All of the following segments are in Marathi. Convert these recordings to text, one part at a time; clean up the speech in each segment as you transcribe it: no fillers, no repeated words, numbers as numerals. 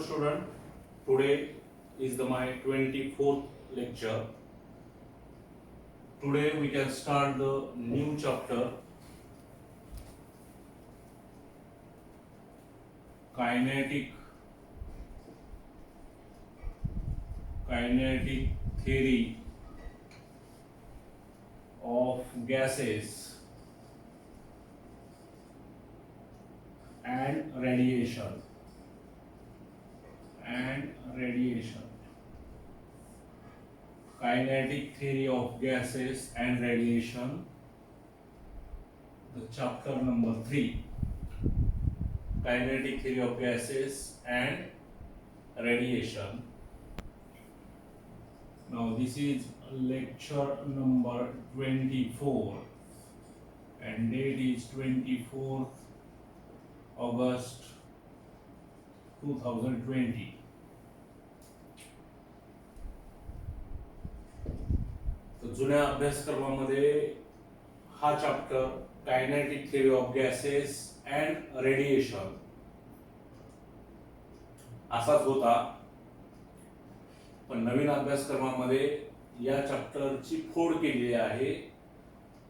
student, today is my 24th lecture. Today we can start the new chapter, kinetic theory of gases and radiation. Kinetic theory of gases and radiation, the chapter number 3, kinetic theory of gases and radiation. Now this is lecture number 24 and date is 24th August 2020. तर जुन्या अभ्यासक्रमामध्ये हा chapter kinetic theory of gases and radiation असाच होता, पण नवीन अभ्यासक्रमामध्ये या चॅप्टरची फोड केलेली आहे.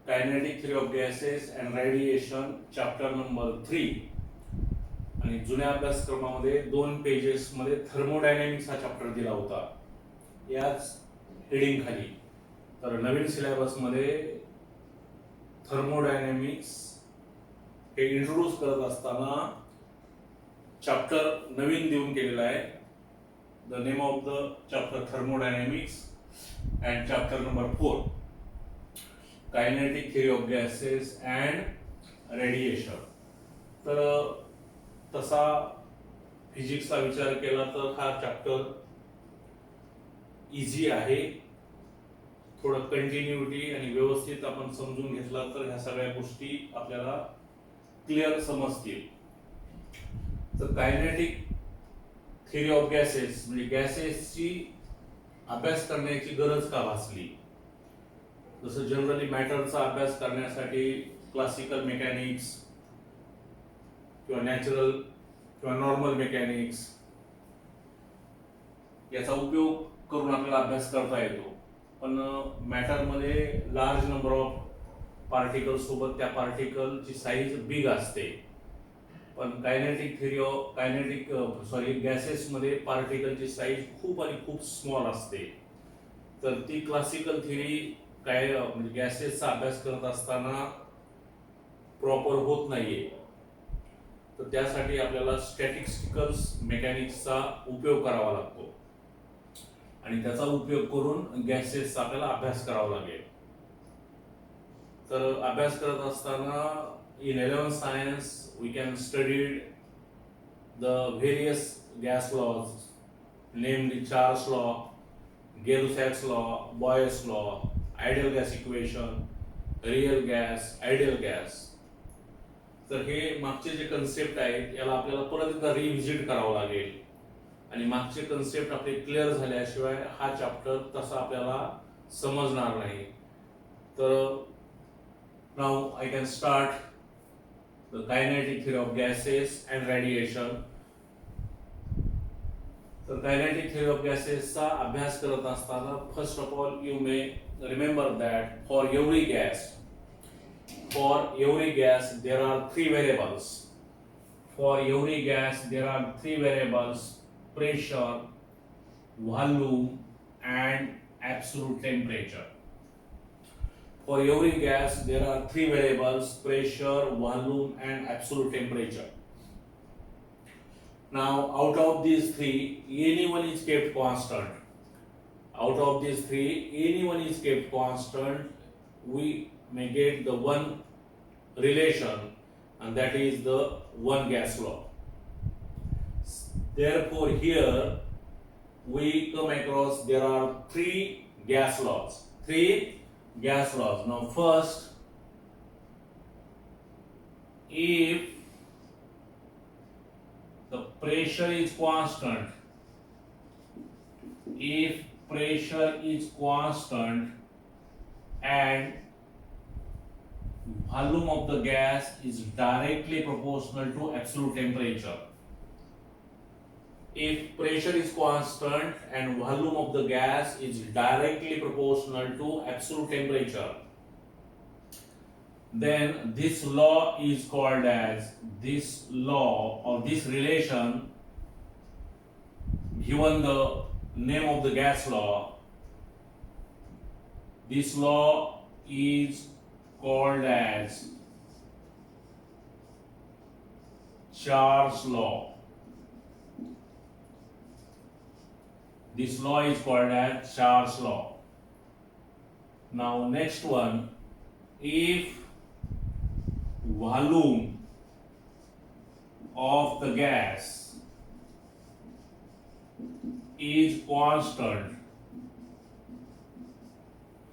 Kinetic theory of gases and radiation chapter number 3 आणि जुन्या अभ्यासक्रमामध्ये 2 पेजेस मध्ये थर्मोडायनॅमिक्स हा चॅप्टर दिला होता याच हेडिंग खाली. तर नवीन सिलेबस मध्ये थर्मोडायनॅमिक्स हे इंट्रोड्यूस करत असताना चॅप्टर नवीन देऊन केलेला आहे. The name of the chapter thermodynamics and chapter number 4 kinetic theory of gases and radiation. तर तसा फिजिक्सचा विचार केला तर हा चॅप्टर इझी आहे. थोडं कंटिन्युटी आणि व्यवस्थित आपण समजून घेतला तर ह्या सगळ्या गोष्टी आपल्याला क्लिअर समजतील. तर कायनेटिक थिअरी ऑफ गॅसेस म्हणजे गॅसेसची अभ्यास करण्याची गरज का भासली. जसं जनरली मॅटरचा अभ्यास करण्यासाठी क्लासिकल मेकॅनिक्स किंवा नॅचरल किंवा नॉर्मल मेकॅनिक्स याचा उपयोग करून आपल्याला अभ्यास करता येतो. पण मॅटरमध्ये लार्ज नंबर ऑफ पार्टिकल सोबत त्या पार्टिकलची साईज बिग असते. पण गॅसेसमध्ये पार्टिकलची साईज खूप आणि खूप स्मॉल असते. तर ती क्लासिकल थिअरी म्हणजे गॅसेसचा अभ्यास करत असताना प्रॉपर होत नाहीये. तर त्यासाठी आपल्याला स्टॅटिस्टिकल्स मेकॅनिक्सचा उपयोग करावा लागतो आणि त्याचा उपयोग करून गॅसेसचा आपल्याला अभ्यास करावा लागेल. तर अभ्यास करत असताना in 11th science we can study the various gas laws, namely Charles law, Gay-Lussac's law, Boyle's law, ideal gas equation, real gas, ideal gas. तर हे मागचे जे कन्सेप्ट आहेत याला आपल्याला परत एकदा रिव्हिजिट करावं लागेल आणि मागचे कन्सेप्ट आपले क्लिअर झाल्याशिवाय हा चॅप्टर तसा आपल्याला समजणार नाही. तर now I can start the kinetic theory of gases and radiation. तर kinetic theory of gases चा अभ्यास करत असताना first of all you may remember that for every gas there are 3 variables. For every gas there are 3 variables: pressure, volume and absolute temperature. For every gas, there are 3 variables: pressure, volume, and absolute temperature. Now, out of these 3, any one is kept constant. Out of these 3, any one is kept constant. We may get the one relation, and that is the one gas law. Therefore, here we come across there are 3 gas laws. 3 gas laws. Now first, if the pressure is constant, and volume of the gas is directly proportional to absolute temperature. if pressure is constant and volume of the gas is directly proportional to absolute temperature, then this law is called as, this law or this relation, given the name of the gas law, this law is called as Charles law. This law is called as Charles law. Now next one, if volume of the gas is constant,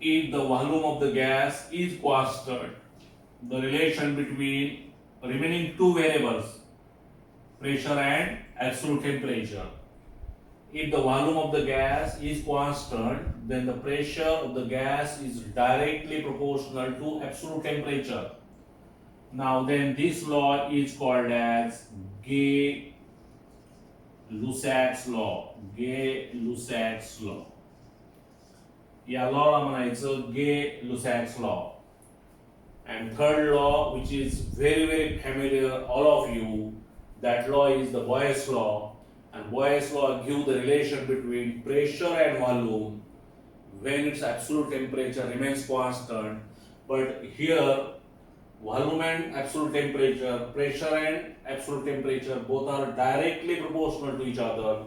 if the volume of the gas is constant, the relation between remaining two variables, pressure and absolute temperature. If the volume of the gas is constant, then the pressure of the gas is directly proportional to absolute temperature. Now then this law is called as Gay-Lussac's law. Gay-Lussac's law. या लॉला म्हणायचं Gay-Lussac's law. And third law, which is very very familiar all of you, that law is the Boyle's law. And Boyle's law gives the relation between pressure and volume when its absolute temperature remains constant. But here, volume and absolute temperature, pressure and absolute temperature, both are directly proportional to each other.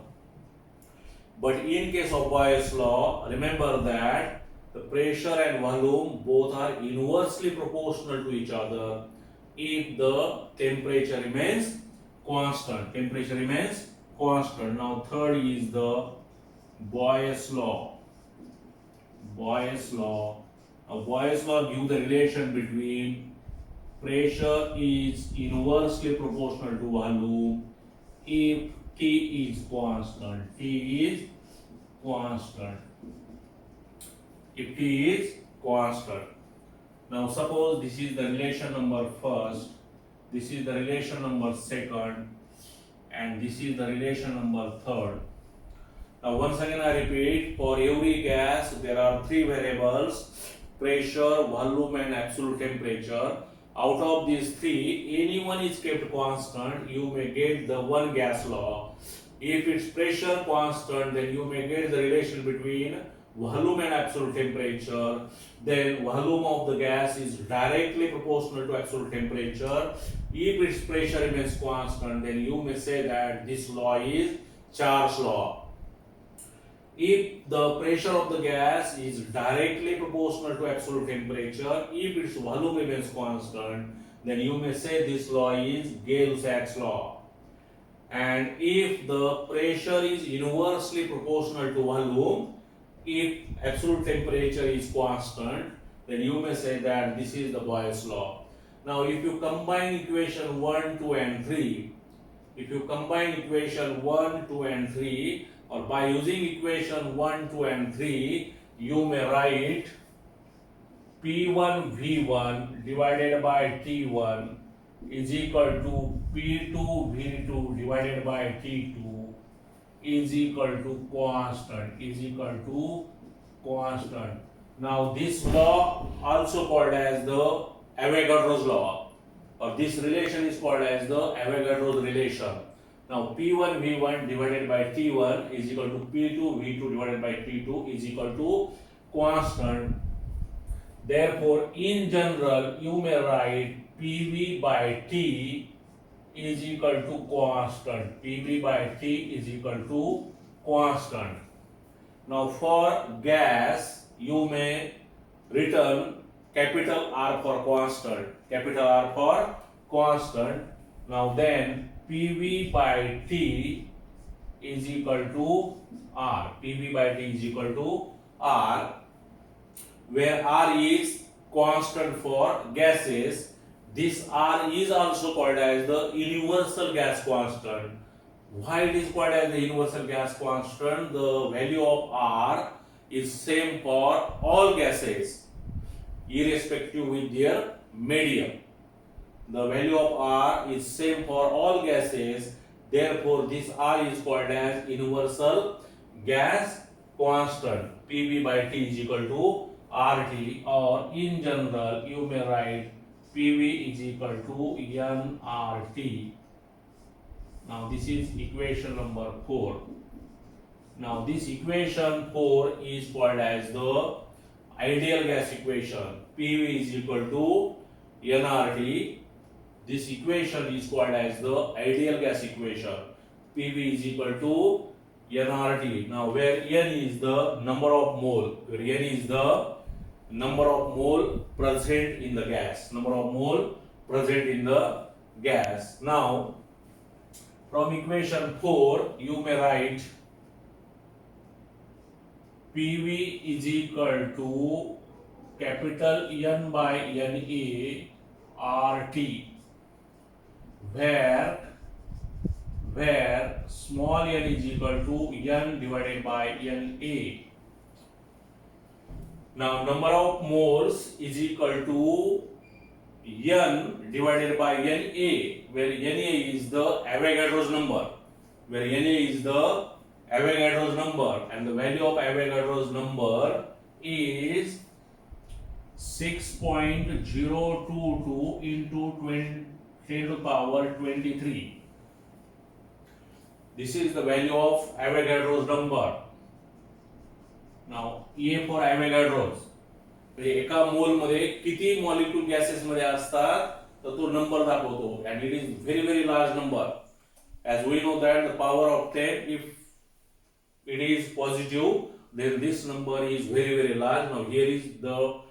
But in case of Boyle's law, remember that the pressure and volume both are inversely proportional to each other if the temperature remains constant. Temperature remains constant. Now third is the Boyle's law. Boyle's law. Now Boyle's law gives the relation between pressure is inversely proportional to volume if T is constant. T is constant. If T is constant. Now suppose this is the relation number first, this is the relation number second, and this is the relation number third. Now once again I repeat, for every gas there are three variables: pressure, volume and absolute temperature. Out of these three, any one is kept constant, you may get the one gas law. If its pressure constant, then you may get the relation between volume and absolute temperature. Then volume of the gas is directly proportional to absolute temperature. If its pressure remains constant, then you may say that this law is Charles law. If the pressure of the gas is directly proportional to absolute temperature, if its volume remains constant, then you may say this law is Gay-Lussac's law. And if the pressure is inversely proportional to volume, if absolute temperature is constant, then you may say that this is the Boyle's law. Now if you combine equation 1, 2 and 3, if you combine equation 1, 2 and 3, or by using equation 1, 2 and 3, you may write P1 V1 divided by T1 is equal to P2 V2 divided by T2 is equal to constant, is equal to constant. Now this law also called as the Avogadro's law, or this relation is called as the Avogadro's relation. Now P1 V1 divided by T1 is equal to P2 V2 divided by T2 is equal to constant. Therefore, in general, you may write PV by T is equal to constant. PV by T is equal to constant. Now for gas, you may written capital R for constant. Capital R for constant. Now then PV by T is equal to R. PV by T is equal to R, where R is constant for gases. This R is also called as the universal gas constant. Why it is called as the universal gas constant? The value of R is same for all gases, irrespective with their medium. The value of R is same for all gases, Therefore, this R is called as universal gas constant. PV by T is equal to RT, or in general you may write PV is equal to nRT. Now this is equation number 4. Now this equation 4 is called as the ideal gas equation. PV is equal to nRT. This equation is called as the ideal gas equation. PV is equal to nRT. Now where n is the number of mole, where n is the number of mole present in the gas, number of mole present in the gas. Now from equation 4 you may write PV is equal to capital N by NA RT, where small n is equal to n divided by Na. Now number of moles is equal to n divided by Na, where Na is the Avogadro's number, and the value of Avogadro's number is 6.022 into 10 to the power 23. This is the value of Avogadro's number. Now A for Avogadro's, एका मोल मध्ये किती मॉलिक्यूल गॅसेस मध्ये असतात तर तो नंबर दाखवतो, and it is very large number. As we know that the power of 10, if it is positive, then this number is very large. Now here is the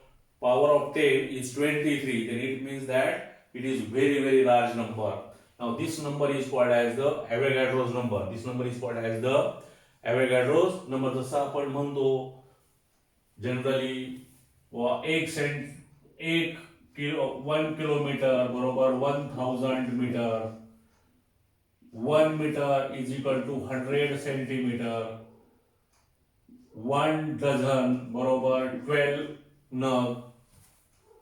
power of 10 is 23, then it means that it is very large number. Now this number is called as the Avogadro's number. Avogadro's number. जसा आपण म्हणतो जनरली 1 किलोमीटर बरोबर 1000 metre, 1 metre is equal to 100 centimetre, 1 dozen बरोबर 12 नग,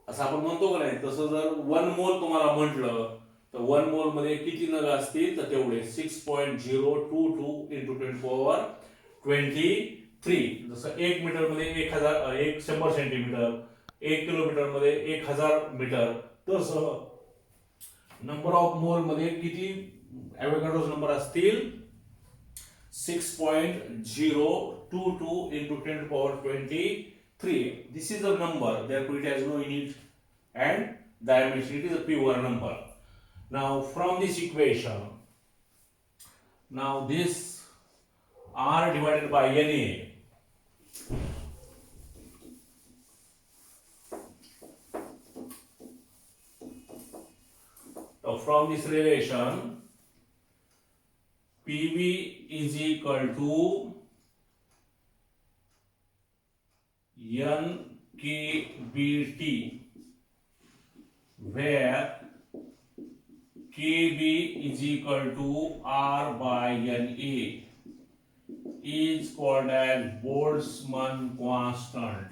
असं आपण म्हणतो का नाही. तसं जर 1 मोल तुम्हाला म्हटलं तर 1 मोल मध्ये किती नग असतील तर तेवढे 6.022 into 10 power 23. जसं 1 मीटर मध्ये 100 सेंटीमीटर, 1 किलोमीटर मध्ये 1000 मीटर, तसं नंबर ऑफ मोल मध्ये किती Avogadro's नंबर असतील 6.022 into 10 to the power 23. This is a number, therefore it has no unit and dimension. It is a pure number. Now from this equation, now this R divided by Na, so from this relation PV is equal to NKBT, where KB is equal to R by Na, is called as Boltzmann constant.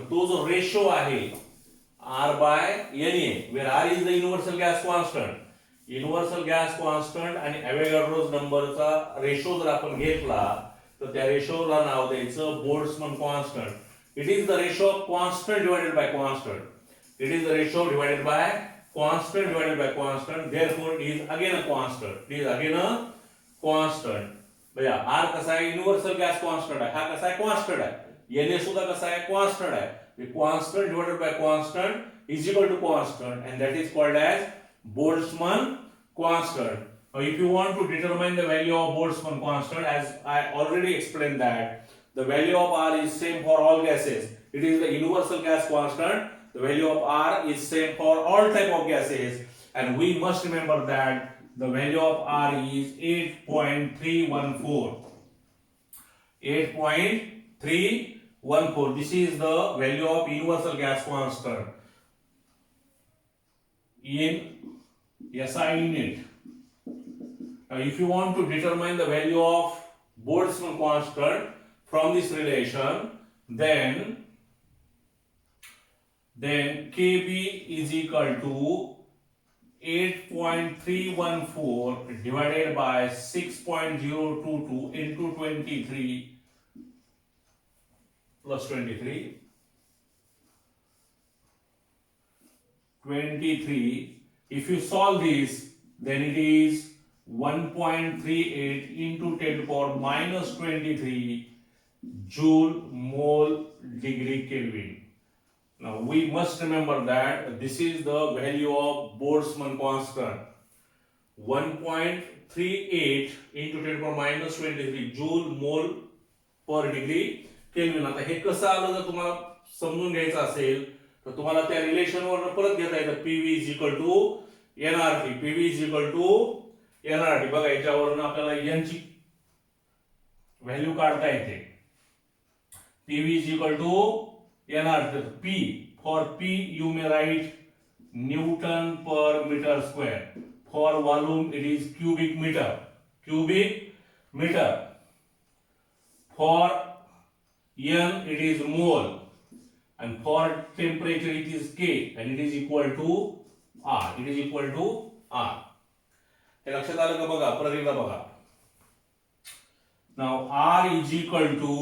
तो जो रेशो आहे R by Na, where R is the universal gas constant. आणि Avogadro's नंबरचा रेशो जर आपण घेतला तर त्या रेशोला नाव द्यायचं Boltzmann constant. It is the ratio of constant divided by constant. Therefore, it is again a constant. भैया R कसा आहे युनिव्हर्सल गॅस कॉन्स्टंट आहे, हा कसा आहे कॉन्स्टंट आहे. Na सुद्धा कसा आहे कॉन्स्टंट आहे. Constant divided by constant is equal to constant, and that is called as Boltzmann constant. Now, if you want to determine the value of Boltzmann constant, as I already explained that the value of R is same for all gases. It is the universal gas constant. The value of R is same for all type of gases, and we must remember that the value of R is 8.314. 8.314. This is the value of universal gas constant in SI unit. Now, if you want to determine the value of Boltzmann constant from this relation, then then Kb is equal to 8.314 divided by 6.022 into 23 plus 23. 23. If you solve this, then it is 1.38 into 10 to the power minus 23 joule mole degree Kelvin. Now we must remember that this is the value of Boltzmann constant. 1.38 into 10 to the power minus 23 joule mole per degree Kelvin. आता हे कसं आलं जर तुम्हाला समजून घ्यायचं असेल तर तुम्हाला त्या रिलेशन वर परत घेता येतं. P V is equal to N R T. P V is equal to N R T. बघा याच्यावरून आपल्याला एन ची व्हॅल्यू काढता येते. P V is equal to N R T. P for P you may write newton per metre square. For volume it is cubic metre. Cubic metre. For n it is mole, and for temperature it is K, and it is equal to R. It is equal to R. हे लक्षात आलं का बघा. परत एकदा बघा. Now R is equal to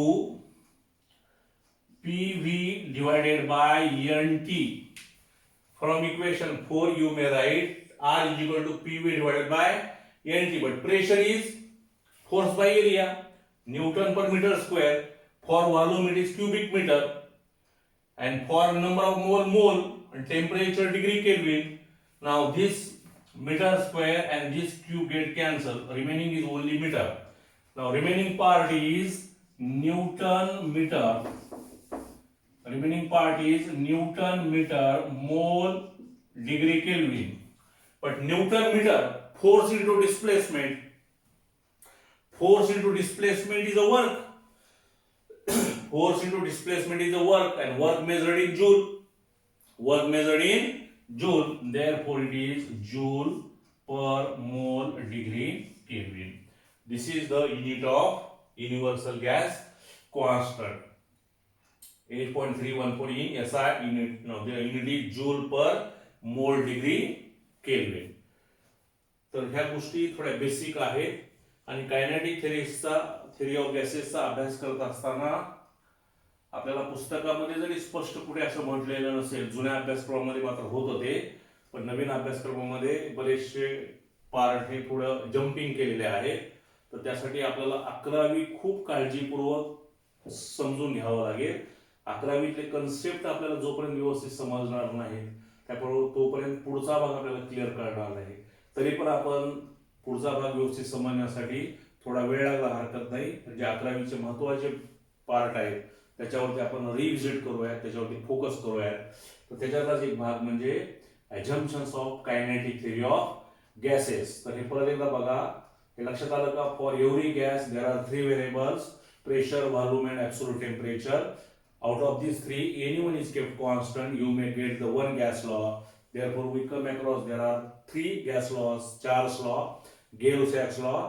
PV divided by NT. From equation 4 you may write R is equal to PV divided by NT, but pressure is force by area, Newton per meter square. For volume it is cubic meter, and for number of mole and temperature degree Kelvin. Now this meter square and this cube get cancelled. Remaining is only meter. Now remaining part is Newton meter. Remaining part is Newton meter mole degree Kelvin. But Newton meter force into displacement. Force into displacement is a work. Force into displacement is the work, and work measured in joule. Work measured in joule. Therefore, it is joule per mole degree Kelvin. This is the unit of universal gas constant. 8.314 in SI unit. No, the unit is joule per mole degree Kelvin. तर ह्या गोष्टी थोड्या बेसिक आहेत. आणि कायनेटिक थेरी ऑफ गॅसेसचा अभ्यास करत असताना आपल्याला पुस्तकामध्ये जरी स्पष्ट कुठे असं म्हटलेलं नसेल, जुन्या अभ्यासक्रमामध्ये मात्र होत होते, पण नवीन अभ्यासक्रमामध्ये बरेचसे पार्ट हे थोडं जम्पिंग केलेले आहेत. तर त्यासाठी आपल्याला 11वी खूप काळजीपूर्वक समजून घ्यावं लागेल. 11वीतले कन्सेप्ट आपल्याला जोपर्यंत व्यवस्थित समजणार नाही तोपर्यंत पुढचा भाग आपल्याला क्लिअर करणार नाही. तरी पण आपण पुढचा भाग व्यवस्थित समजण्यासाठी थोडा वेळ लागला हरकत नाही. म्हणजे 11वीचे महत्वाचे पार्ट आहेत त्याच्यावरती आपण रिव्हिजिट करूयात, त्याच्यावरती फोकस करूयात. तर त्याच्यातलाच एक भाग म्हणजे assumptions of kinetic theory of gases. तर हे परत एकदा बघा. हे लक्षात आलं का? For every gas there are 3 variables, pressure, volume and absolute temperature. Out of these 3, any one is kept constant. You may get the one gas law. Therefore, we come across there are 3 gas laws: Charles law, Gay-Lussac's law,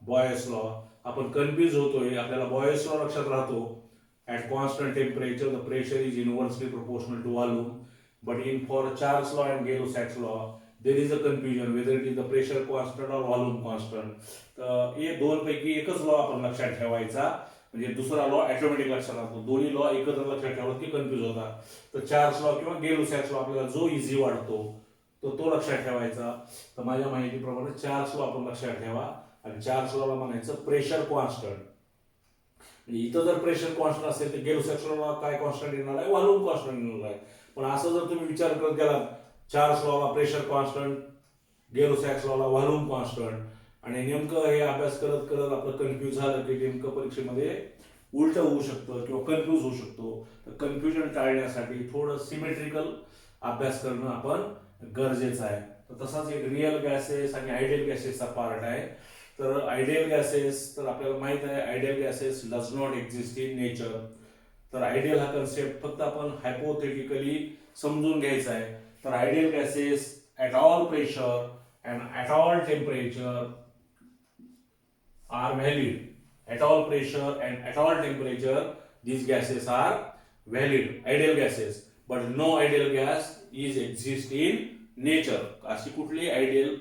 Boyle's law. आपण कन्फ्यूज होतोय. आपल्याला Boyle's law लक्षात राहतो. At constant temperature, the pressure is inversely proportional to volume. But for Charles law and Gay-Lussac's law, there is a confusion whether it is the pressure constant or volume constant. हे दोन पैकी एकच लॉ आपण लक्षात ठेवायचा. म्हणजे दुसरा लॉ ऑटोमॅटिक लक्षात राहतो. दोन्ही लॉ एकत्र लक्षात ठेवलं की कन्फ्यूज होता. तर चार्ल्स लॉ किंवा Gay-Lussac's लॉ आपल्याला जो इझी वाटतो तो लक्षात ठेवायचा. तर माझ्या माहितीप्रमाणे चार्ल्स लॉ आपण लक्षात ठेवा. आणि चार्ल्स लॉला म्हणायचं प्रेशर कॉन्स्टंट. इथं जर प्रेशर कॉन्स्टंट असेल तर Gay-Lussac's लॉला काय कॉन्स्टंट येणार आहे? व्हॉल्यूम कॉन्स्टंट येणार आहे. पण असं जर तुम्ही विचार करत गेलात, चार्ल्स लॉला प्रेशर कॉन्स्टंट, Gay-Lussac's लॉला व्हॉल्यूम कॉन्स्टंट, आणि नेमकं हे अभ्यास करत करत आपलं कन्फ्यूज झालं की नेमकं परीक्षेमध्ये उलट होऊ शकतं किंवा कन्फ्यूज होऊ शकतो. तर कन्फ्युजन टाळण्यासाठी थोडं सिमेट्रिकल अभ्यास करणं आपण गरजेचं आहे. तर तसाच एक रिअल गॅसेस आणि आयडियल गॅसेसचा पार्ट आहे. तर आयडियल गॅसेस तर आपल्याला माहित आहे, ideal gases does not exist in nature. तर आयडियल हा कन्सेप्ट फक्त आपण हायपोथेटिकली समजून घ्यायचा आहे. तर ideal gases at all pressure and at all temperature are valid. At all pressure and at all temperature these gases are valid, ideal gases. but no ideal gas is exist in nature. अशी कुठली आयडियल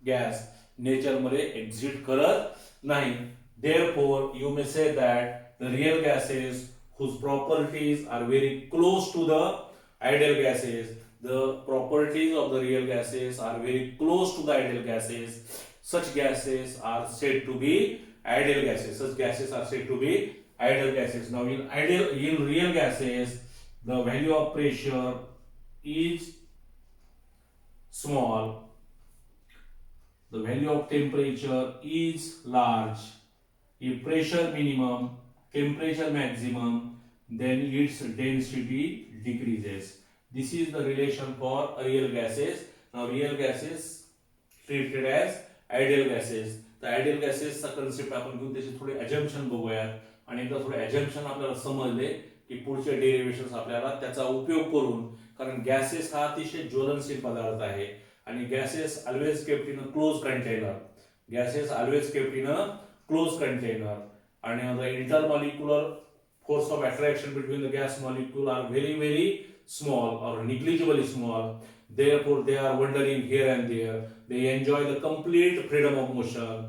गॅस नेचर मध्ये एक्झिस्ट करत नाही. Therefore, you may say that the real gases whose properties are very close to the ideal gases, the properties of the real gases are very close to the ideal gases. Such gases are said to be ideal gases. Such gases are said to be ideal gases. Now, in real gases, the value of pressure is small. The value of temperature is large. If pressure minimum, temperature maximum, then its density decreases. This is the relation for real gases. Now, real gases treated as ideal gases. The ideal gases चा कन्सेप्ट आपण घेऊन त्याचे थोडे अजम्पशन बघूया आणि एकदा थोडे अजम्पशन आपल्याला समजले की पुढचे डेरिव्हेशन्स आपल्याला त्याचा उपयोग करून, कारण गॅसेस हा अतिशय ज्वलनशील पदार्थ आहे आणि gases always kept in a close container. Gases always kept in a closed container, and the intermolecular force of attraction between the gas molecule are very small or negligibly small. Therefore, they are wandering here and there. They enjoy the complete freedom of motion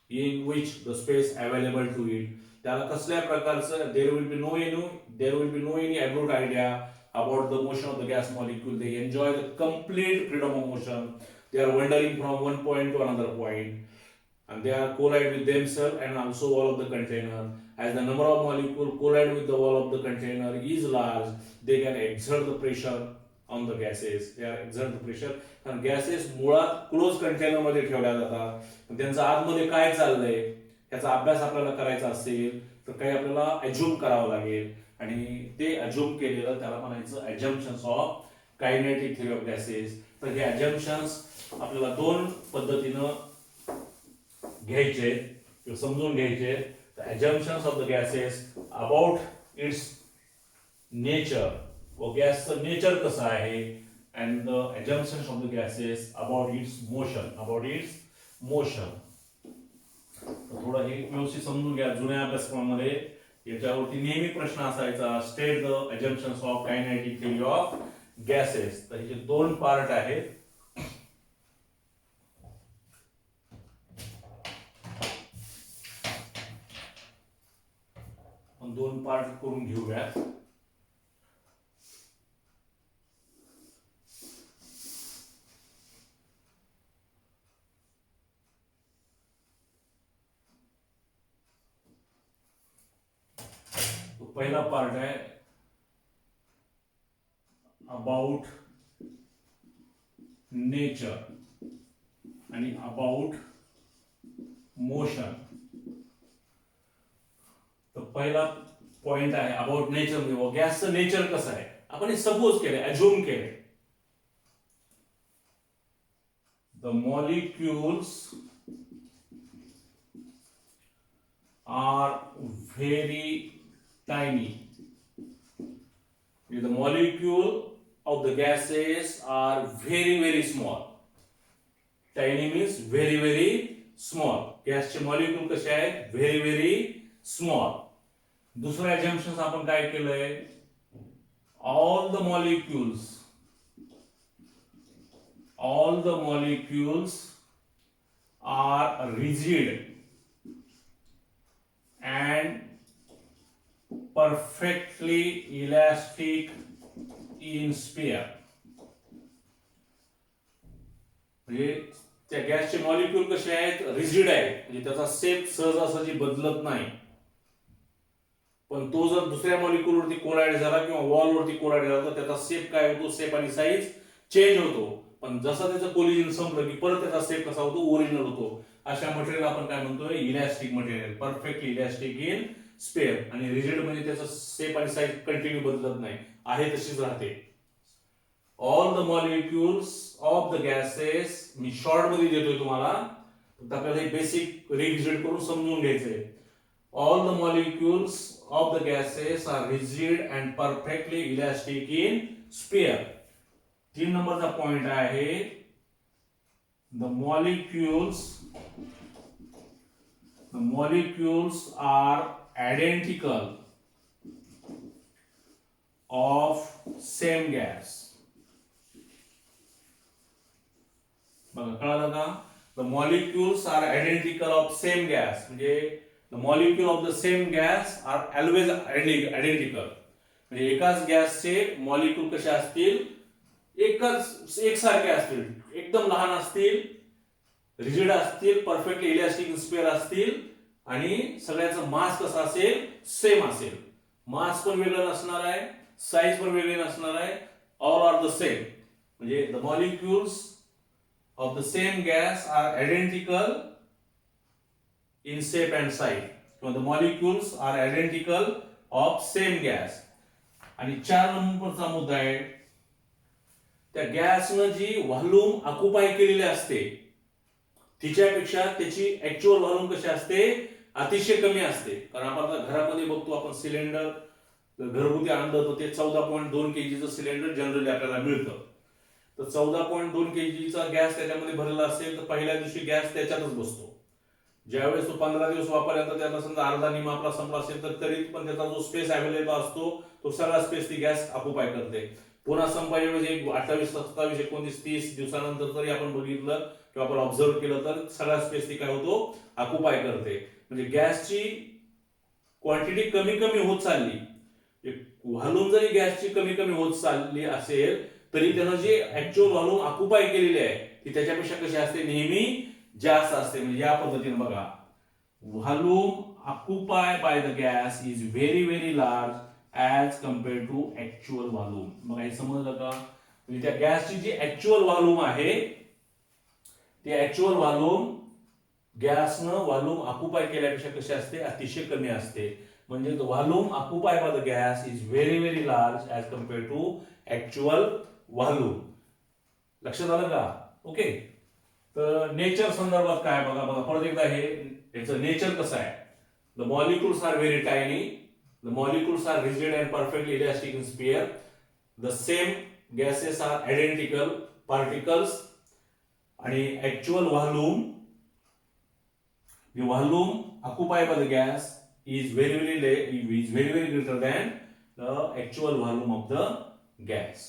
in which the space available to it. त्याला कसल्या प्रकारचं there will be no any absolute idea about the motion of the gas molecule. They enjoy the complete freedom of motion. They are wandering from one point to another point, and they are collide with themselves and also wall of the container. As the number of molecules collide with the wall of the container is large, they can exert the pressure on the gases. They are exert the pressure. कारण गॅसेस मुळात क्लोज कंटेनर मध्ये ठेवल्या जातात. त्यांचं आतमध्ये काय चाललंय याचा अभ्यास आपल्याला करायचा असेल तर काही आपल्याला अज्युम करावं लागेल आणि ते अज्युम केलेलं त्याला म्हणायचं assumptions of kinetic theory of gases. तर हे अजम्पशन्स आपल्याला दोन पद्धतीनं घ्यायचे किंवा समजून घ्यायचे. The assumptions of the gases about its nature, व गॅसचं नेचर कसं आहे, and the assumptions of the gases about its motion. थोडं हे व्यवस्थित समजून घ्या. जुन्या अभ्यासक्रमामध्ये याच्यावरती नेहमी प्रश्न असायचा, state the assumptions of kinetic theory of gases. तर ह्याचे दोन पार्ट आहेत. दोन पार्ट करून घेऊया. तो पहिला पार्ट आहे अबाउट नेचर आणि अबाउट मोशन. तर पहिला पॉइंट आहे अबाउट नेचर. म्हणजे गॅसचं नेचर कसं आहे आपण सपोज केले, अज्युम केले. The molecules are very tiny. The molecule of the gases are very small. Tiny means very small. गॅसचे मॉलिक्यूल कसे आहेत, very small. दुसरं assumption आपण काय केलंय, all the molecules are rigid and perfectly elastic in sphere. म्हणजे त्या गॅसचे मॉलिक्यूल कसे आहेत, रिजिड आहेत, म्हणजे त्याचा शेप सहजासहजी बदलत नाही. पण तो जर दुसऱ्या मॉलिक्यूल वरती कोलाइड झाला किंवा वॉल वरती कोलाइड झाला तर त्याचा शेप काय होतो, शेप आणि साईज चेंज होतो. पण जसं त्याचं कोलिजन संपलं की परत त्याचा शेप कसा होतो, ओरिजिनल होतो. अशा मटेरियल आपण काय म्हणतोय, elastic material, perfectly elastic in spare. आणि रिजिड म्हणजे त्याचा शेप आणि साईज कंटिन्यू बदलत नाही, आहे तशीच राहते. All the molecules of the gases, me short मध्ये देतोय तुम्हाला, फक्त आपल्याला हे बेसिक रिव्हिजिट करून समजून घ्यायचंय. All the molecules of the gases are rigid and perfectly elastic in sphere. 3 नंबरचा पॉइंट आहे, the molecules are identical of same gas. बघा कळालं का? The molecules are identical of same gas. म्हणजे the molecule of the same gas are always identical. म्हणजे एकाच गॅसचे मॉलिक्यूल कसे असतील, एकसारखे असतील, एकदम लहान असतील, रिजिड असतील, परफेक्टली इलास्टिक स्पेअर असतील आणि सगळ्याचं मास कसं असेल, सेम असेल. मास पण वेगळं नसणार आहे, साईज पण वेगळी नसणार आहे, ऑल आर द सेम. म्हणजे the molecules of the same gas are identical in shape and size. So the molecules are identical of same gas. आणि 4 नंबरचा मुद्दा आहे, त्या गॅसनं जी व्हॉल्यूम ऑक्युपाय केलेली असते तिच्यापेक्षा त्याची ऍक्च्युअल व्हॉल्यूम कशी असते, अतिशय कमी असते. कारण आपण घरामध्ये बघतो, आपण सिलेंडर घरगुती आणलं तर ते 14.2 kg सिलेंडर जनरली आपल्याला मिळतं. तर 14.2 kgचा गॅस त्याच्यामध्ये भरलेला असेल तर पहिल्या दिवशी गॅस त्याच्यातच बसतो. ज्यावेळेस तो 15 दिवस वापरल्यानंतर त्याला समजा अर्धा निमा आपला संपला असेल तर तरी पण त्याचा जो स्पेस अवेलेबल असतो तो सगळा स्पेस ती गॅस ऑक्युपाय करते. पुन्हा संपायच्या वेळेस 28, 27, 29, 30 दिवसानंतर तरी आपण बघितलं किंवा आपण ऑब्झर्व केलं तर सगळा स्पेस ती काय होतो, ऑक्युपाय करते. म्हणजे गॅसची क्वांटिटी कमी कमी होत चालली, व्हॉल्यूम जरी गॅसची कमी कमी होत चालली असेल तरी त्यानं जे ऍक्च्युअल व्हॉल्यूम ऑक्युपाय केलेली आहे ती त्याच्यापेक्षा कशी असते, नेहमी जास्त असते. म्हणजे या पद्धतीने बघा, volume occupy by the gas is very very large as compare to actual volume. मग हे समजलं का? म्हणजे त्या गॅसची जी ऍक्च्युअल व्हॉल्यूम आहे ती ऍक्च्युअल व्हॉल्यूम गॅसनं व्हॉल्यूम ऑक्युपाय केल्यापेक्षा कशी असते, अतिशय कमी असते. म्हणजे the volume occupy by the gas is very very large as compare to actual volume. लक्षात आलं का? ओके. तर नेचर संदर्भात काय बघा, परत एकदा हे याचं नेचर कसं आहे. The molecules are very tiny, the molecules are rigid and perfectly elastic in sphere, the same gases are identical particles, आणि actual volume, the volume occupied by the gas is very very greater than the actual volume of the gas.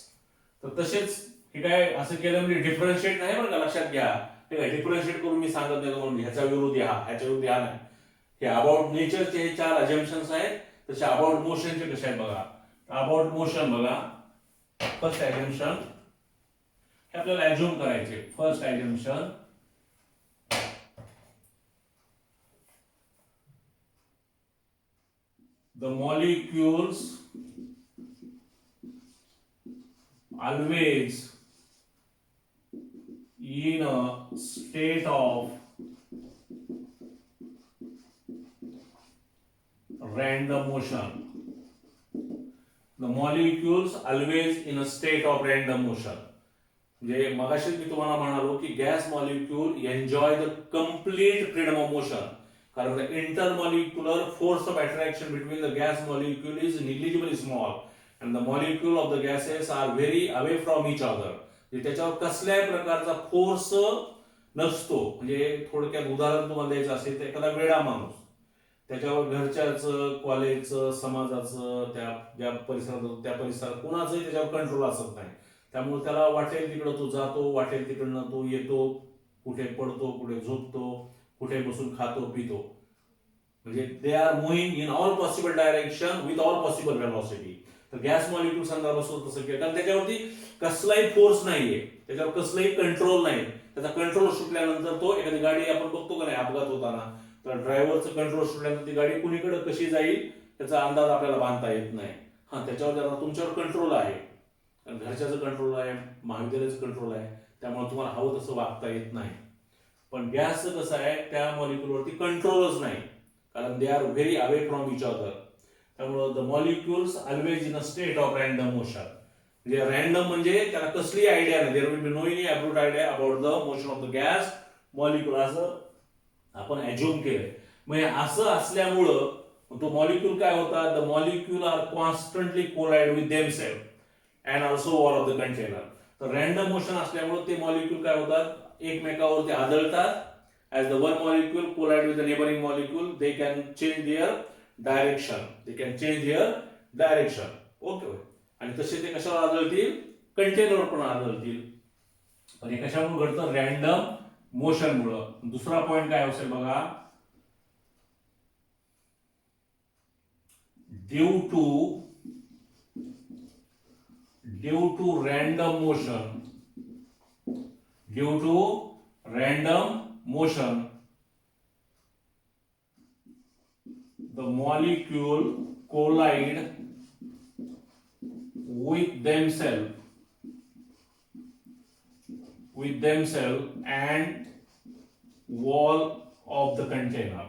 तर तसेच हे काय असं केलं म्हणजे डिफरन्शिएट नाही बरं का, लक्षात घ्या. ठीक आहे, डिफरन्शिएट करून मी सांगत नाही म्हणून ह्याच्या विरोधी हा, ह्याच्या विरोधी हा नाही. हे अबाउट नेचरचे हे 4 अजम्पशन्स आहेत. तसे अबाउट मोशनचे कसे आहेत बघा. अबाउट मोशन बघा, फर्स्ट अजम्पशन हे आपल्याला अज्युम करायचे. First assumption, the molecules always in a state of random motion. The molecules always in a state of random motion. म्हणजे मगाशी मी तुम्हाला म्हणालो की gas molecule enjoy the complete freedom of motion. कारण the intermolecular force of attraction between the gas molecule is negligibly small and the molecule of the gases are very away from each other. त्याच्यावर कसल्याही प्रकारचा फोर्स नसतो. म्हणजे थोडक्यात उदाहरण तुम्हाला द्यायचं असेल तर एखादा वेडा माणूस, त्याच्यावर घरच्याचं, कॉलेजचं, समाजाचं, ज्या परिसरात त्या परिसरात कोणाचंही त्याच्यावर कंट्रोल असत नाही. त्यामुळे त्याला वाटेल तिकडं तो जातो, वाटेल तिकडनं तो येतो, कुठे पडतो, कुठे झोपतो, कुठे बसून खातो पितो. म्हणजे दे are moving in all possible direction with all possible velocity. तर गॅस मॉलिक्यूल संदर्भात तसं केलं, कारण त्याच्यावरती कसलाही फोर्स नाहीये, त्याच्यावर कसलाही कंट्रोल नाही. त्याचा कंट्रोल सुटल्यानंतर तो, एखादी गाडी आपण बघतो का नाही अपघात होताना, तर ड्रायव्हरचं कंट्रोल सुटल्यानंतर ती गाडी कुणीकडे कशी जाईल त्याचा अंदाज आपल्याला बांधता येत नाही. हा, त्याच्यावर तुमच्यावर कंट्रोल आहे, घरच्याचं कंट्रोल आहे, महाविद्यालयाचं कंट्रोल आहे, त्यामुळे तुम्हाला हवं तसं वागता येत नाही. पण गॅसचं कसं आहे, त्या मॉलिक्यूलवरती कंट्रोलच नाही, कारण they are very away from each other. त्यामुळे the molecules always in a state of random motion. म्हणजे रॅन्डम म्हणजे त्याला कसली आयडिया नाही, there will be no any absolute idea about the motion of the gas molecule, असं आपण अज्युम केलंय. म्हणजे असं असल्यामुळं तो मॉलिक्यूल काय होता, the molecule are constantly collide with themselves and also wall of the container. तर रॅन्डम मोशन असल्यामुळे ते मॉलिक्यूल काय होतात, एकमेकावरती आदळतात. As the one molecule collide with the neighboring molecule, they can change their direction. Okay. आणि तसे ते कशावर आढळतील, कंटेनरवर पण आढळतील. पण हे कशामुळे घडतं, रॅन्डम मोशनमुळे. दुसरा पॉइंट काय असेल बघा, due to random motion the molecule collide with themselves and wall of the container.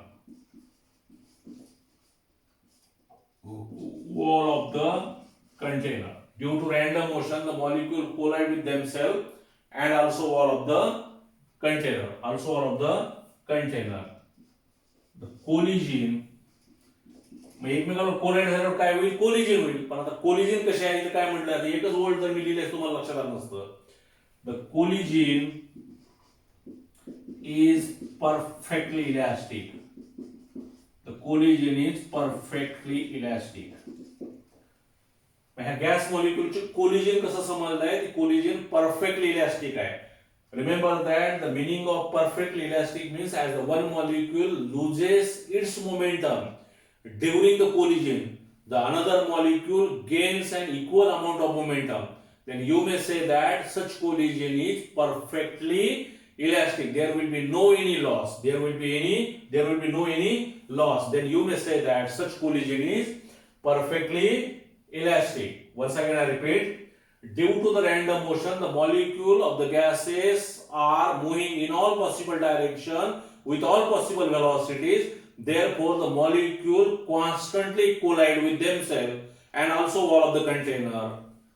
Due to random motion, the molecule collide with themselves and also wall of the container. The collision, मग एकमेकांवर कोलाइड झाल्यावर काय होईल, कोलिजन होईल. पण आता कोलिजन कसे आहे तर काय म्हटलं, आता एकच वर्ड जर मी लिहिलेस तुम्हाला लक्षात आलं नसतं. The collision is perfectly elastic. ह्या गॅस मॉलिक्यूलचे कोलिजन कसं समजलंय, ती कोलिजन परफेक्टली इलॅस्टिक आहे. Remember that the meaning of perfectly elastic means as the one molecule loses its momentum during the collision, the another molecule gains an equal amount of momentum. Then you may say that such collision is perfectly elastic. There will be no any loss. There will be no any loss. Then you may say that such collision is perfectly elastic. Once again I repeat. Due to the random motion, the molecule of the gases are moving in all possible directions with all possible velocities. Therefore, the molecule constantly collide with themselves and also wall of the container,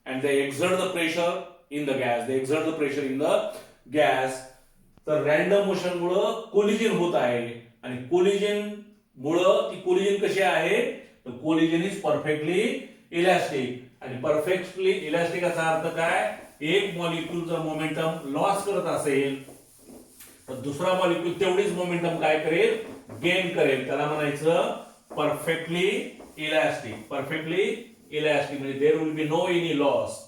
and they exert the pressure in the gas. तर रॅन्डम मोशन मुळे कोलिजन होत आहे, आणि कोलिजन मुळे ती कोलिजन कशी आहे, तर कोलिजन इज परफेक्टली इलॅस्टिक. आणि परफेक्टली इलॅस्टिकचा अर्थ काय, एक मॉलिक्यूल जर मोमेंटम लॉस करत असेल तर दुसरा मॉलिक्यूल तेवढीच मोमेंटम काय करेल, गेन करेल. त्याला म्हणायचं परफेक्टली इलॅस्टिक. म्हणजे there will be no any loss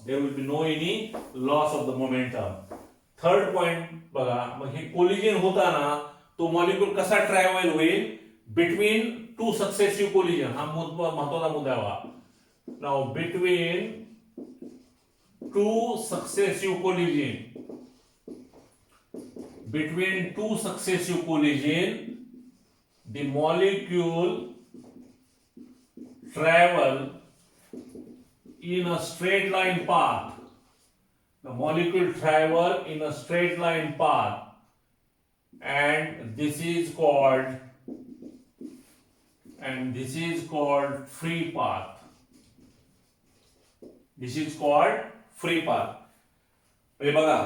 of the momentum. Third point बघा, मग हे कोलिजन होताना तो मॉलिक्यूल कसा ट्रॅव्हल होईल, बिटवीन टू सक्सेसिव्ह कोलिजन. हा महत्वाचा मुद्दा आहे. Now between two successive collision, the molecule travel in a straight line path. And this is called free path. म्हणजे बघा,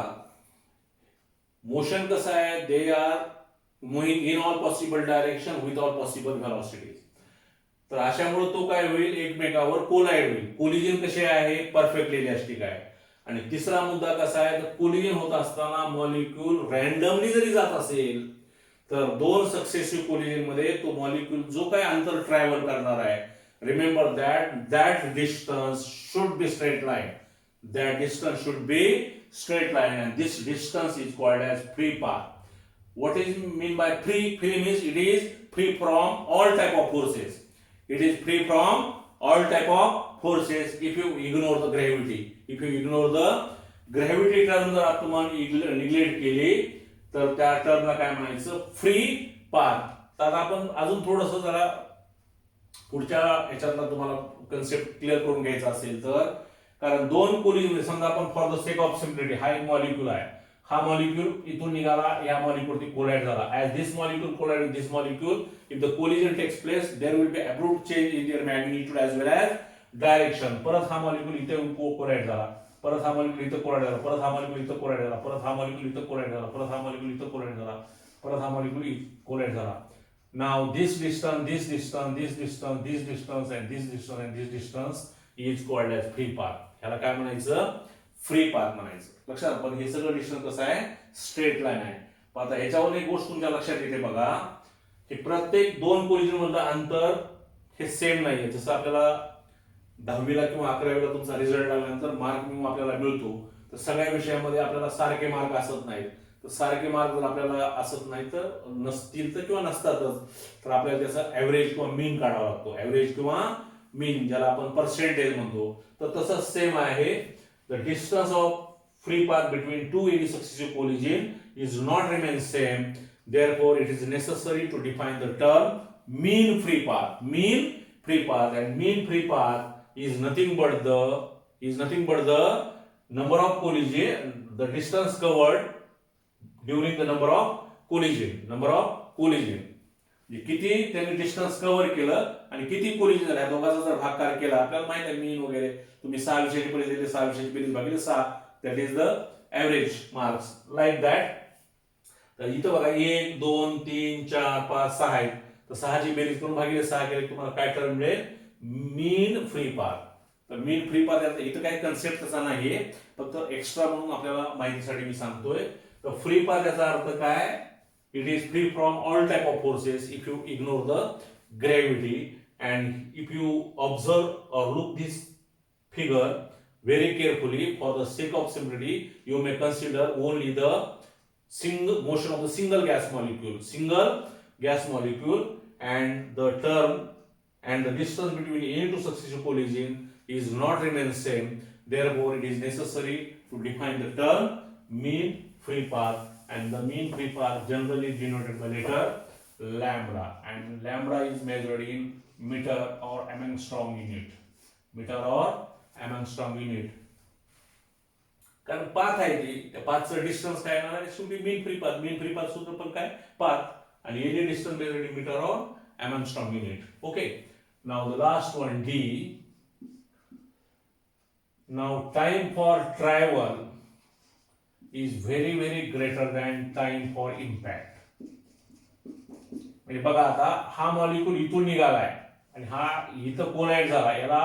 मोशन कसं आहे, they are moving in all possible direction with all possible velocities. तर अशामुळे तो काय होईल, एकमेकावर कोलाइड होईल. कोलिजन कसे आहे, परफेक्टली इलॅस्टिक आहे. आणि तिसरा मुद्दा कसा आहे, तर कोलिजन होत असताना मॉलिक्यूल रॅन्डमली जरी जात असेल तर दोन सक्सेसिव्ह कोलिजन मध्ये तो मॉलिक्यूल जो काय अंतर ट्रॅव्हल करणार आहे, remember that distance should be straight line. And this distance is called as free path. What is mean by free? Free means it is free from all type of forces. If you ignore the gravity term जर आपण निग्लेक्ट केली तर त्या टर्मला काय म्हणायचं, फ्री पाथ. तर आपण अजून थोडंसं जरा पुढच्या याच्यातला तुम्हाला कन्सेप्ट क्लिअर करून घ्यायचा असेल तर, कारण दोन कोलिजन, समजा आपण for the sake of simplicity हा एक मॉलिक्यूल आहे, हा मॉलिक्यूल इथून निघाला, या मॉलिक्यूलवरती कोलाइड झाला. As this molecule collide with this molecule, if the collision takes place there will be abrupt change in their magnitude as well as direction. परत हा मॉलिक्यूल इथे कोलाइड झाला, परत हा मॉलिक्यूल इथे कोलाइड झाला, परत हा मॉलिक्यूल इथे कोलाइड झाला, परत हा मॉलिक्यूल इथे कोलाइड झाला, परत हा मॉलिक्यूल इथे कोलाइड झाला, परत हा मॉलिक्यूल कोलाइड झाला. Now this distance and this distance is called as free path. ह्याला काय म्हणायचं, फ्री पाथ म्हणायचं. लक्षात. पण हे सगळं डिस्टन्स कसं आहे, स्ट्रेट लाईन आहे. आता ह्याच्यावर एक गोष्ट तुमच्या लक्षात येते बघा, की प्रत्येक दोन कोलिजन मधलं अंतर हे सेम नाहीये. जसं आपल्याला 10वीला किंवा 11वीला तुमचा रिझल्ट आल्यानंतर मार्क मिळून आपल्याला मिळतो, तर सगळ्या विषयामध्ये आपल्याला सारखे मार्क असत नाहीत. तर सारखे मार्क जर आपल्याला असत नाही तर नसतील तर किंवा नसतातच, तर आपल्याला त्याचा ॲव्हरेज किंवा मीन काढावा लागतो. ॲव्हरेज किंवा मीन ज्याला आपण पर्सेंटेज म्हणतो. तर तसंच सेम आहे. The distance of free path between two any successive collision is not remain same. Therefore, it is necessary to define the term mean free path. Mean free path, and mean free path is nothing but the number of collision, the distance covered during the number of collision. Number of collision. किती त्यांनी डिस्टन्स कव्हर केलं आणि किती कोलिजन झाल्या दोघांचा जर भागाकार केला, आपल्याला माहिती आहे मीन वगैरे, तुम्ही 6 विषयाची बेरीज दिली, 6 विषयाची बेरीज भागिले 6, that is the average marks, like that. तर इथं बघा 1 2 3 4 5 6 आहेत, तर 6ची बेरीज करून भागिले 6 केले तुम्हाला काय टर्म मिळेल, मीन फ्री पाथ. तर मीन फ्री पाथ इथं काही कन्सेप्ट तसा नाहीये, फक्त एक्स्ट्रा म्हणून आपल्याला माहितीसाठी मी सांगतोय. तर फ्री पाथ याचा अर्थ काय, it is free from all type of forces if you ignore the gravity. And if you observe or look this figure very carefully, for the sake of simplicity you may consider only the single motion of the single gas molecule, and the term and the distance between any two successive collision is not remain same. Therefore, it is necessary to define the term mean free path, and the mean free path generally denoted by letter lambda, and lambda is measured in meter or Armstrong unit. Meter or Armstrong unit. कारण पाथ आहे ती, त्या पाथचं डिस्टन्स काय येणार आहे, शेवटी mean free path. Mean free path सूत्र पण काय, पाथ, आणि any distance measured in metre और Armstrong unit. Okay, now the last one, D. Now time for travel is very very greater than time for impact. म्हणजे बघा आता हा मॉलिक्यूल इथून निघालाय आणि हा इथं कोलाइड झाला, याला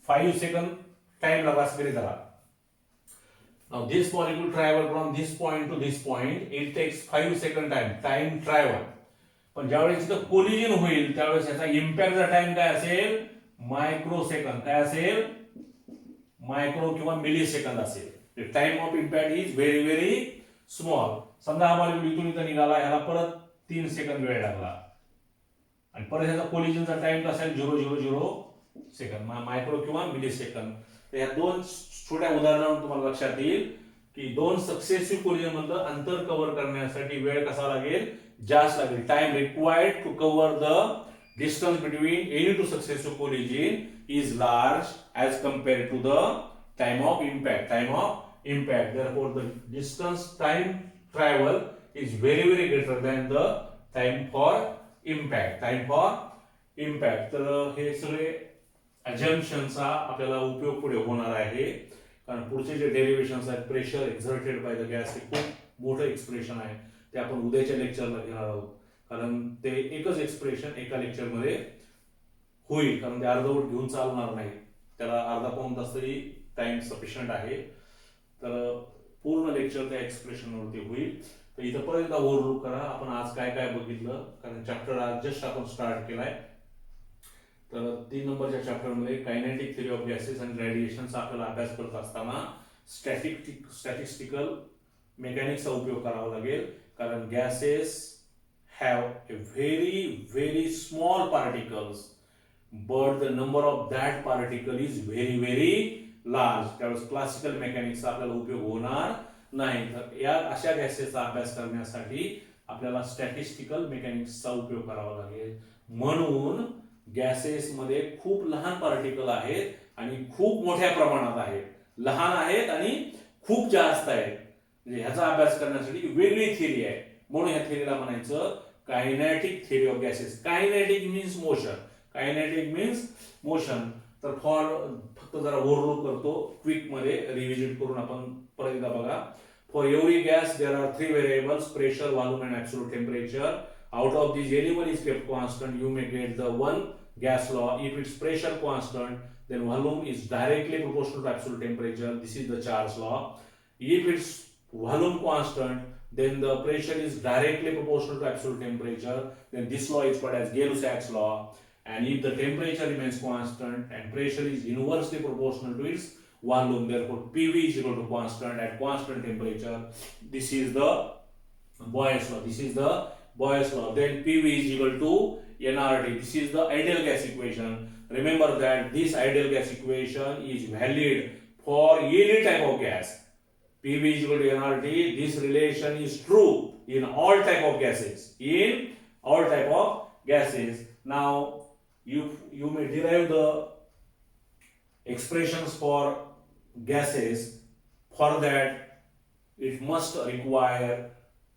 5 सेकंद टाइम लागला असं तरी झाला. Now this molecule travel from this point to this point, it takes 5 second time travel. पण ज्यावेळेस इथं कोलिजन होईल त्यावेळेस याचा इम्पॅक्टचा टाइम काय असेल, मायक्रो सेकंद. काय असेल, मायक्रो किंवा मिली सेकंद असेल. The time of impact is very very small. समजा हा मॉलिक्यूल इथून इथं निघाला, ह्याला परत 3 सेकंद वेळ लागला आणि परत ह्याचा कोलिजनचा टाइम कसा आहे, 0.000 सेकंद, मायक्रो किंवा मिली सेकंद. तर ह्या दोन छोट्या उदाहरणावरून तुम्हाला लक्षात येईल की दोन सक्सेसिव्ह कोलिजन मधलं अंतर कव्हर करण्यासाठी वेळ कसा लागेल, जास्त लागेल. Time required to cover the distance between any two successive collision is large as compared to the time of impact. Therefore, the distance time travel is very very greater than the time for impact. तर हे सगळे assumptions आपल्याला उपयोग पुढे होणार आहे, कारण पुढचे जे डेरिव्हेशन्स आहेत, pressure exerted bye the gas, हे खूप मोठं एक्सप्रेशन आहे, ते आपण उद्याच्या लेक्चरला घेणार आहोत. कारण ते एकच एक्सप्रेशन एका लेक्चरमध्ये होईल, कारण ते अर्धवट घेऊन चालणार नाही, त्याला अर्धा पाऊण तास तरी टाइम सफिशियंट आहे. तर पूर्ण लेक्चर त्या एक्सप्रेशनवरती होईल. तर इथं परत एकदा ओव्हरलुक करा, आपण आज काय काय बघितलं, कारण चॅप्टर आज जस्ट आपण स्टार्ट केलाय. तर 3 नंबरच्या चॅप्टरमध्ये kinetic theory of gases and रेडिएशनचा आपल्याला अभ्यास करत असताना स्टॅटिस्टिकल मेकॅनिक्सचा उपयोग करावा लागेल, कारण gases have a very very small particles but the number of that particle is very very large. त्यावेळेस क्लासिकल मेकॅनिक्सचा आपल्याला उपयोग होणार नाही. तर या अशा गॅसेसचा अभ्यास करण्यासाठी आपल्याला स्टॅटिस्टिकल मेकॅनिक्सचा उपयोग करावा लागेल. म्हणून गॅसेस मध्ये खूप लहान पार्टिकल आहेत आणि खूप मोठ्या प्रमाणात आहेत, लहान आहेत आणि खूप जास्त आहेत. म्हणजे ह्याचा अभ्यास करण्यासाठी वेगळी थिअरी आहे, म्हणून ह्या थिअरीला म्हणायचं kinetic theory of gases. Kinetic means motion. तर फक्त जरा ओव्हरलुक करतो क्विक मध्ये, रिव्हिजिट करून आपण परत एकदा बघा. For every gas there are 3 variables, pressure, volume and absolute temperature. Out of these, any one is kept constant. You may get the one gas law. If its pressure constant, then volume is directly proportional to absolute temperature. This is the Charles law. If its volume constant, then the pressure is directly proportional to absolute temperature. Then this law is called as Gay-Lussac's law. and if the temperature remains constant and pressure is inversely proportional to its volume, therefore PV is equal to constant at constant temperature. This is the Boyle's law. This is the Boyle's law. Then PV is equal to nRT. This is the ideal gas equation. Remember that this ideal gas equation is valid for any type of gas. PV is equal to nRT. This relation is true in all type of gases. In all type of gases. Now you may derive the expressions for gases. For that, it must require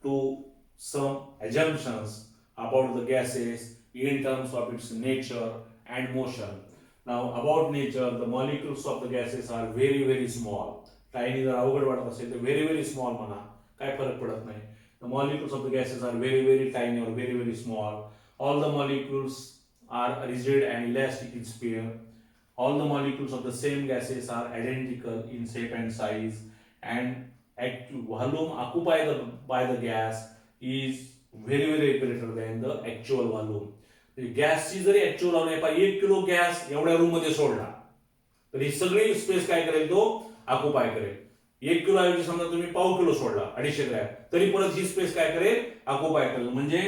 to some assumptions about the gases in terms of its nature and motion. Now about nature, the molecules of the gases are very small. Tiny जर अवघड वाटत असेल तर very small म्हणा, काय फरक पडत नाही. The molecules of the gases are very tiny or very small. All the molecules are rigid and elastic in sphere. All the molecules of the same gases are identical in shape and size, and volume occupied by the gas is very greater than the actual volume. गॅसची जरी ऍक्च्युअल व्हॉल्यूम 1 किलो गॅस एवढ्या रूम मध्ये सोडला तर ही सगळी स्पेस काय करेल, तो ऑक्युपाय करेल. 1 किलो ऐवजी समजा तुम्ही पाव किलो सोडला 250 ग्रॅम, तरी परत ही स्पेस काय करेल, ऑक्युपाय करेल. म्हणजे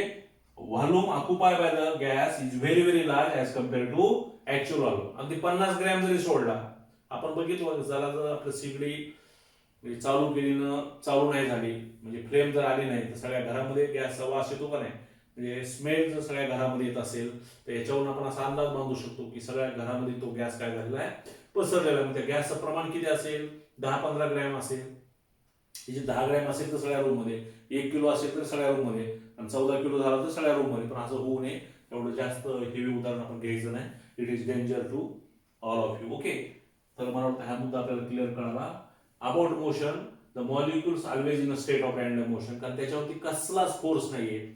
volume occupy by the gas is very large as compare to actual volume. अगदी 50 ग्रॅम जरी सोडला, आपण बघितलं जरा जर आपलं सिगडी चालू केली न चालू नाही झाली, म्हणजे फ्लेम जर आली नाही तर सगळ्या घरामध्ये गॅसचा वास येतो का नाही, म्हणजे स्मेल जर सगळ्या घरामध्ये येत असेल तर याच्यावरून आपण असा अंदाज बांधू शकतो की सगळ्या घरामध्ये तो गॅस काय झालेला आहे, पसरलेला आहे. त्या गॅसचं प्रमाण किती असेल, 10-15 ग्रॅम असेल. जे 10 ग्रॅम असेल तर सगळ्या रूम मध्ये, 1 किलो असेल तर सगळ्या रूम मध्ये, आणि 14 किलो झाला तर सगळ्या रूम मध्ये. पण असं होऊ नये, एवढं जास्त हेवी उदाहरण आपण घ्यायचं नाही. It is danger to all of you. Okay, तर मला वाटतं हा मुद्दा आपल्याला क्लिअर कळाला. About motion, the molecules always in a state of random motion. कारण त्याच्यावरती कसलाच फोर्स नाहीये.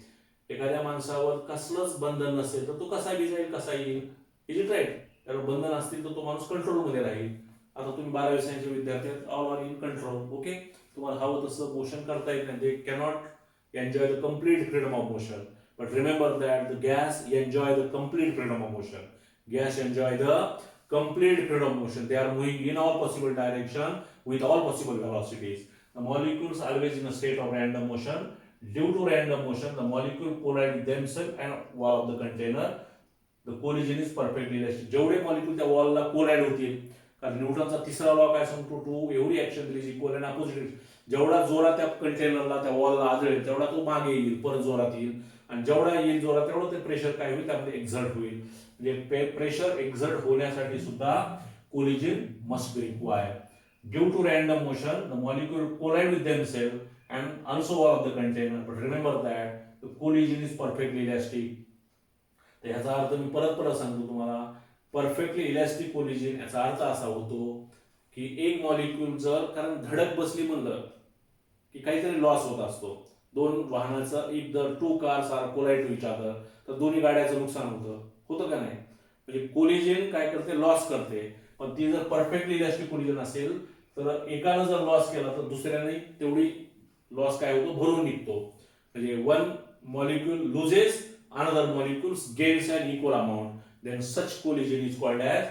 एखाद्या माणसावर कसलंच बंधन नसेल तर तो कसा बी जाईल, कसा येईल. Is it right? त्याला बंधन असतील तर तो माणूस कंट्रोल मध्ये राहील. आता तुम्ही 12वी सायन्सचे विद्यार्थी all are in control. Okay, तुम्हाला हवं तसं मोशन करता येत नाही. दे cannot enjoy the complete freedom of motion. But remember that the gas enjoy the complete freedom of motion. Gas enjoy the complete freedom of motion. They are moving in all possible direction with all possible velocities. The molecules always in a state of random motion. Due to random motion, the molecule collide themselves and wall of the container. The collision is perfectly elastic. जेवढे मॉलिक्यूल त्या वॉलला कोलाइड होतील, कारण न्यूटनचा तिसरा लॉ काय सांगतो, to every action is equal and opposite. जेवढा जोरात त्या कंटेनरला त्या वॉलला आदळेल तेवढा तो मागे येईल, परत जोरात येईल, आणि जेवढा येईल जोरात तेवढं ते प्रेशर काय होईल, त्यामध्ये एक्झर्ट होईल. म्हणजे प्रेशर एक्झर्ट होण्यासाठी सुद्धा collision must be required. Due to random motion the molecule collide with themselves and also wall of the container, but remember that the collision is perfectly elastic. तर याचा अर्थ मी परत सांगतो तुम्हाला, परफेक्टली इलॅस्टिक कोलिजन याचा अर्थ असा होतो की एक मॉलिक्यूल जर, कारण धडक बसली म्हणलं की काहीतरी लॉस होत असतो. दोन वाहनाचं, if the two cars are collide to each other, तर दोन्ही गाड्याचं नुकसान होतं का नाही. म्हणजे कोलिजन काय करते, लॉस करते. पण ती जर परफेक्टली इलॅस्टिक कोलिजन असेल तर एकानं जर लॉस केला तर दुसऱ्याने तेवढी लॉस काय होतो, भरून निघतो. म्हणजे one molecule loses, another molecules gains an equal amount, then such collision is called as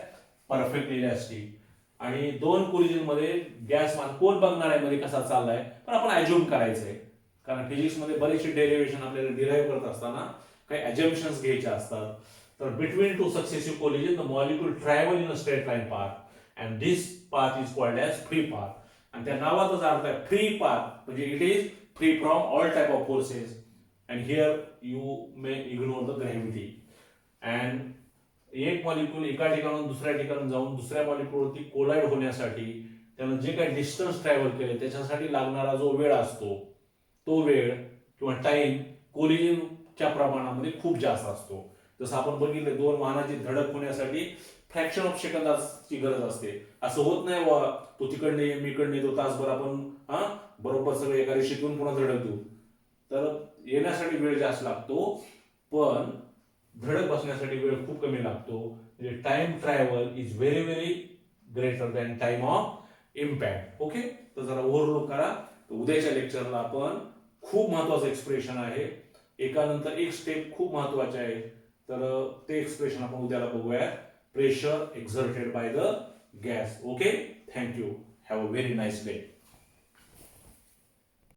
perfectly elastic. आणि दोन कोलिजन मध्ये गॅस कोण बघणार आहे मध्ये कसा चाललाय, पण आपण अज्युम करायचंय. कारण फिजिक्स मध्ये बरेचसे डेरिव्हेशन आपल्याला डिराईव्ह करत असताना काही अजम्पशन्स घ्यायचे असतात. तर between two successive collision the molecule travel in a straight line path and this path is called as free path. आणि त्या नावाचाच अर्थ आहे फ्री पाथ, म्हणजे it is free from all type of forces. And here you may ignore the gravity. And एक मॉलिक्यूल एका ठिकाणून दुसऱ्या ठिकाणी जाऊन दुसऱ्या मॉलिक्यूलवरती कोलाइड होण्यासाठी त्यानं जे काही डिस्टन्स ट्रॅव्हल केले त्याच्यासाठी लागणारा जो वेळ असतो, तो वेळ किंवा टाइम कोलिजनच्या प्रमाणामध्ये खूप जास्त असतो. जसं आपण बघितलं, दोन वाहनाची धडक होण्यासाठी फ्रॅक्शन ऑफ सेकंदाची गरज असते. असं होत नाही वा तो तिकडने ये, मी इकडने येतो, तासभर आपण बरोबर सगळे एका रेषेतून पुन्हा धडक देऊ. तर येण्यासाठी वेळ जास्त लागतो, पण धडक बसण्यासाठी वेळ खूप कमी लागतो. म्हणजे time travel is very greater than time of impact. Okay, तर जरा ओव्हरलुक करा. उद्याच्या लेक्चरला आपण खूप महत्वाचं एक्सप्रेशन आहे, एकानंतर एक स्टेप खूप महत्वाचे आहे. तर ते एक्सप्रेशन आपण उद्याला बघूया. Pressure exerted bye the gas. Okay, thank you. Have a very nice day.